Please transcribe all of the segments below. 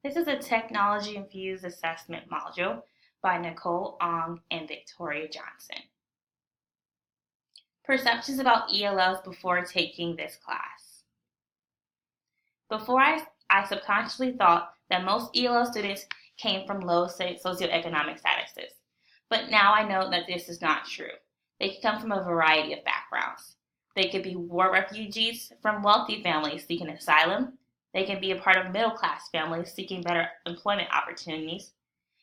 This is a technology-infused assessment module by Nicole and Victoria Johnson. Perceptions about ELLs before taking this class. Before I subconsciously thought that most ELL students came from low socioeconomic statuses, but now I know that this is not true. They can come from a variety of backgrounds. They could be war refugees from wealthy families seeking asylum. They can be a part of middle-class families seeking better employment opportunities.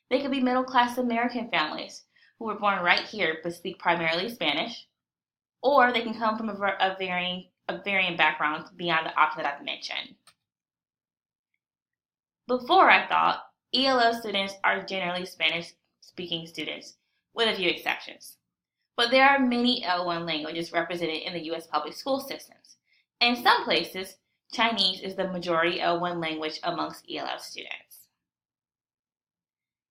They could be middle-class American families who were born right here but speak primarily Spanish. Or they can come from a varying backgrounds beyond the option that I've mentioned. Before I thought ELL students are generally Spanish-speaking students, with a few exceptions. But there are many L1 languages represented in the U.S. public school systems. In some places, Chinese is the majority L1 language amongst ELL students.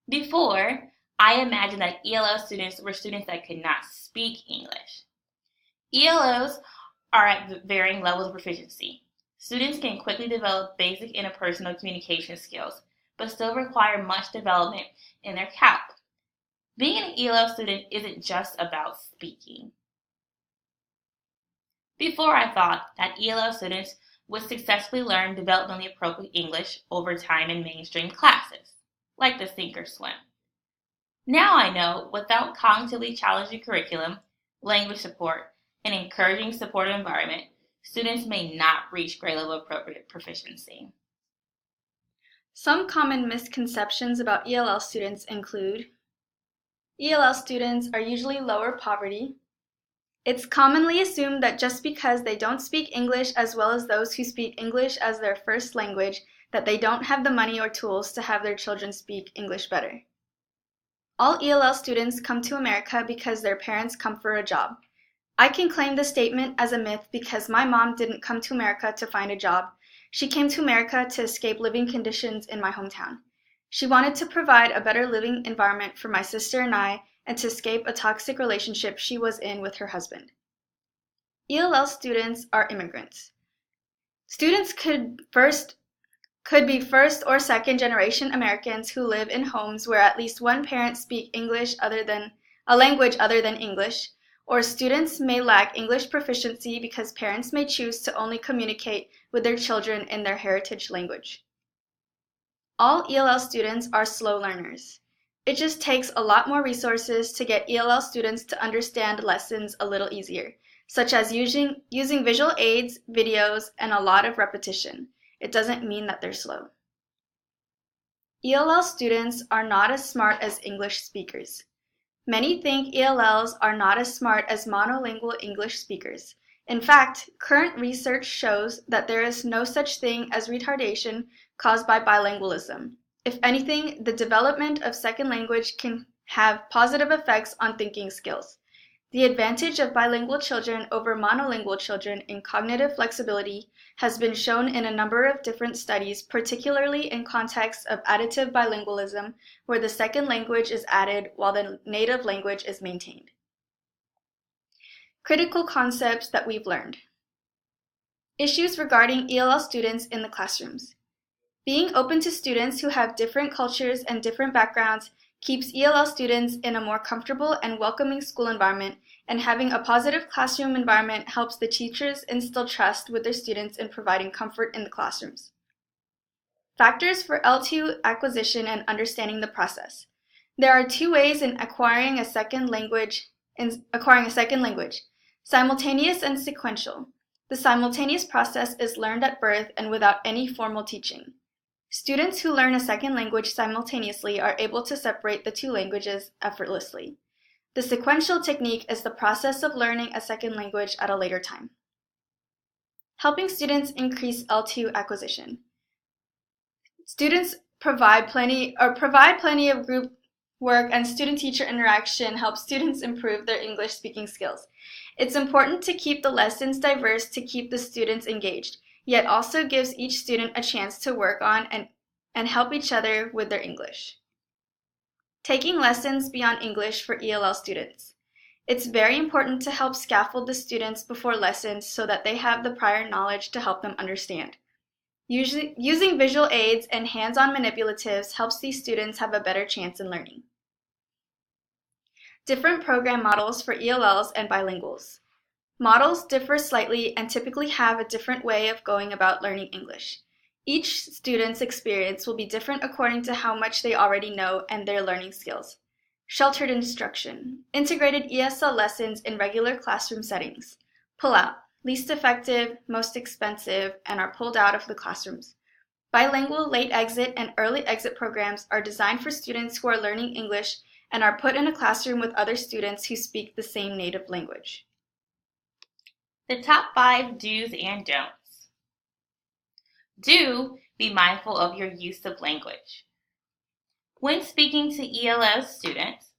Before, I imagined that ELL students were students that could not speak English. ELLs are at varying levels of proficiency. Students can quickly develop basic interpersonal communication skills, but still require much development in their CAP. Being an ELL student isn't just about speaking. Before I thought that ELL students would successfully learn developmentally appropriate English over time in mainstream classes, like the Sink or Swim. Now I know without cognitively challenging curriculum, language support, and encouraging supportive environment, students may not reach grade level appropriate proficiency. Some common misconceptions about ELL students include ELL students are usually lower poverty. It's commonly assumed that just because they don't speak English as well as those who speak English as their first language, that they don't have the money or tools to have their children speak English better. All ELL students come to America because their parents come for a job. I can claim this statement as a myth because my mom didn't come to America to find a job. She came to America to escape living conditions in my hometown. She wanted to provide a better living environment for my sister and I, and to escape a toxic relationship she was in with her husband. ELL students are immigrants. Students could be first or second generation Americans who live in homes where at least one parent speaks a language other than English, or students may lack English proficiency because parents may choose to only communicate with their children in their heritage language. All ELL students are slow learners. It just takes a lot more resources to get ELL students to understand lessons a little easier, such as using visual aids, videos, and a lot of repetition. It doesn't mean that they're slow. ELL students are not as smart as English speakers. Many think ELLs are not as smart as monolingual English speakers. In fact, current research shows that there is no such thing as retardation caused by bilingualism. If anything, the development of second language can have positive effects on thinking skills. The advantage of bilingual children over monolingual children in cognitive flexibility has been shown in a number of different studies, particularly in contexts of additive bilingualism, where the second language is added while the native language is maintained. Critical concepts that we've learned. Issues regarding ELL students in the classrooms. Being open to students who have different cultures and different backgrounds keeps ELL students in a more comfortable and welcoming school environment, and having a positive classroom environment helps the teachers instill trust with their students in providing comfort in the classrooms. Factors for L2 acquisition and understanding the process. There are two ways in acquiring a second language, simultaneous and sequential. The simultaneous process is learned at birth and without any formal teaching. Students who learn a second language simultaneously are able to separate the two languages effortlessly. The sequential technique is the process of learning a second language at a later time. Helping students increase L2 acquisition. Students provide plenty of group work, and student-teacher interaction helps students improve their English speaking skills. It's important to keep the lessons diverse to keep the students engaged, yet also gives each student a chance to work on and help each other with their English. Taking lessons beyond English for ELL students. It's very important to help scaffold the students before lessons so that they have the prior knowledge to help them understand. Using visual aids and hands-on manipulatives helps these students have a better chance in learning. Different program models for ELLs and bilinguals. Models differ slightly and typically have a different way of going about learning English. Each student's experience will be different according to how much they already know and their learning skills. Sheltered instruction. Integrated ESL lessons in regular classroom settings. Pull out. Least effective, most expensive, and are pulled out of the classrooms. Bilingual late exit and early exit programs are designed for students who are learning English and are put in a classroom with other students who speak the same native language. The top 5 do's and don'ts. Do be mindful of your use of language. When speaking to ELS students,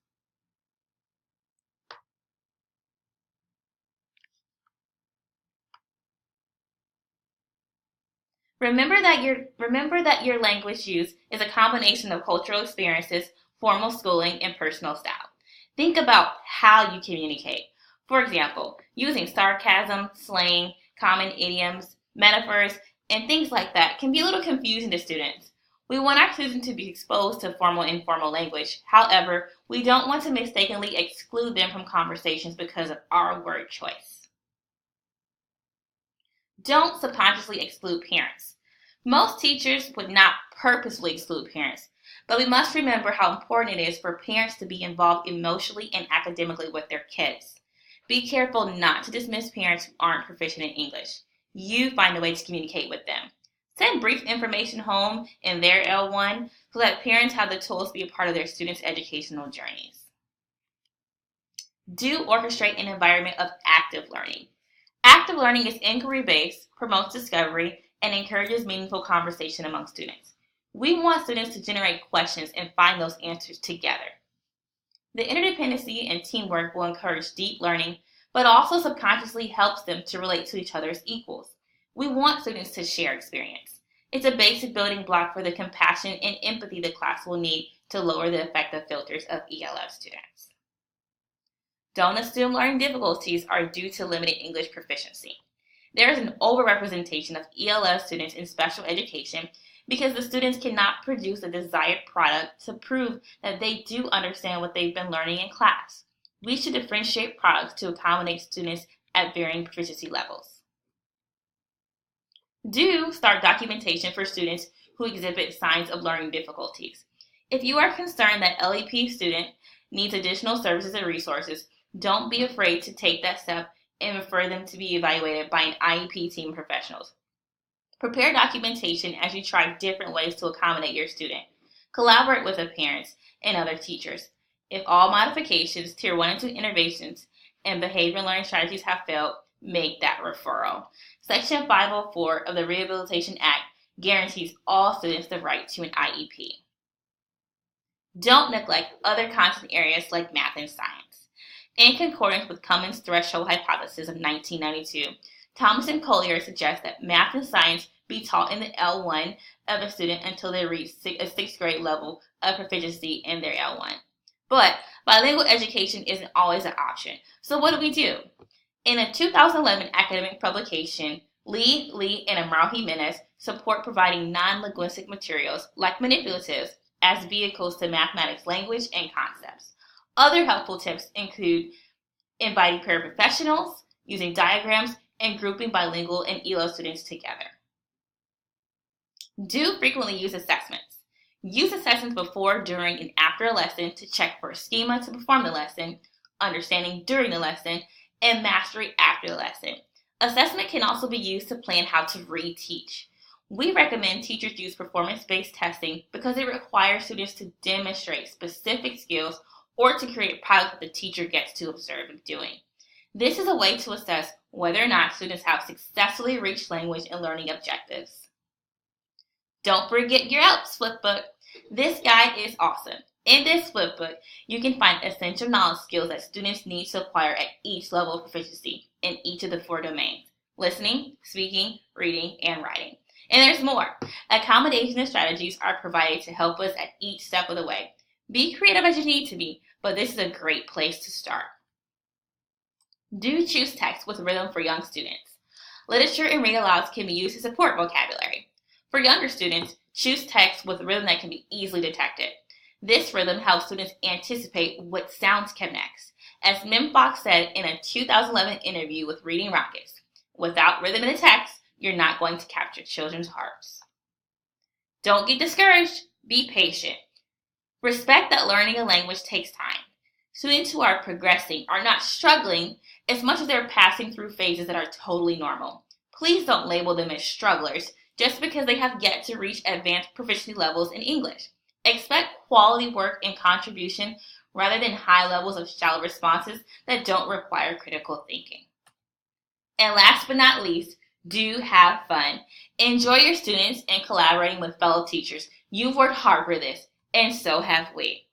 remember that your language use is a combination of cultural experiences, formal schooling, and personal style. Think about how you communicate. For example, using sarcasm, slang, common idioms, metaphors, and things like that can be a little confusing to students. We want our students to be exposed to formal and informal language. However, we don't want to mistakenly exclude them from conversations because of our word choice. Don't subconsciously exclude parents. Most teachers would not purposely exclude parents, but we must remember how important it is for parents to be involved emotionally and academically with their kids. Be careful not to dismiss parents who aren't proficient in English. You find a way to communicate with them. Send brief information home in their L1 so that parents have the tools to be a part of their students' educational journeys. Do orchestrate an environment of active learning. Active learning is inquiry-based, promotes discovery, and encourages meaningful conversation among students. We want students to generate questions and find those answers together. The interdependency and teamwork will encourage deep learning, but also subconsciously helps them to relate to each other as equals. We want students to share experience. It's a basic building block for the compassion and empathy the class will need to lower the effective filters of ELF students. Don't assume learning difficulties are due to limited English proficiency. There is an overrepresentation of ELF students in special education because the students cannot produce a desired product to prove that they do understand what they've been learning in class. We should differentiate products to accommodate students at varying proficiency levels. Do start documentation for students who exhibit signs of learning difficulties. If you are concerned that LEP student needs additional services and resources, don't be afraid to take that step and refer them to be evaluated by an IEP team of professionals. Prepare documentation as you try different ways to accommodate your student. Collaborate with the parents and other teachers. If all modifications, Tier 1 and 2 interventions, and behavioral learning strategies have failed, make that referral. Section 504 of the Rehabilitation Act guarantees all students the right to an IEP. Don't neglect other content areas like math and science. In concordance with Cummins' threshold hypothesis of 1992, Thomas and Collier suggest that math and science be taught in the L1 of a student until they reach a 6th grade level of proficiency in their L1. But bilingual education isn't always an option. So what do? In a 2011 academic publication, Lee, and Amaro Jimenez support providing non-linguistic materials like manipulatives as vehicles to mathematics language and concepts. Other helpful tips include inviting paraprofessionals, using diagrams, and grouping bilingual and ELO students together. Do frequently use assessments. Use assessments before, during, and after a lesson to check for schema to perform the lesson, understanding during the lesson, and mastery after the lesson. Assessment can also be used to plan how to reteach. We recommend teachers use performance-based testing because it requires students to demonstrate specific skills or to create a product that the teacher gets to observe doing. This is a way to assess whether or not students have successfully reached language and learning objectives. Don't forget your ALPS flipbook. This guide is awesome. In this flipbook, you can find essential knowledge skills that students need to acquire at each level of proficiency in each of the 4 domains: listening, speaking, reading, and writing. And there's more. Accommodation strategies are provided to help us at each step of the way. Be creative as you need to be, but this is a great place to start. Do choose text with rhythm for young students. Literature and read alouds can be used to support vocabulary. For younger students, choose text with rhythm that can be easily detected. This rhythm helps students anticipate what sounds come next. As Mim Fox said in a 2011 interview with Reading Rockets, without rhythm in the text, you're not going to capture children's hearts. Don't get discouraged. Be patient. Respect that learning a language takes time. Students who are progressing are not struggling as much as they're passing through phases that are totally normal. Please don't label them as strugglers just because they have yet to reach advanced proficiency levels in English. Expect quality work and contribution rather than high levels of shallow responses that don't require critical thinking. And last but not least, do have fun. Enjoy your students and collaborating with fellow teachers. You've worked hard for this, and so have we.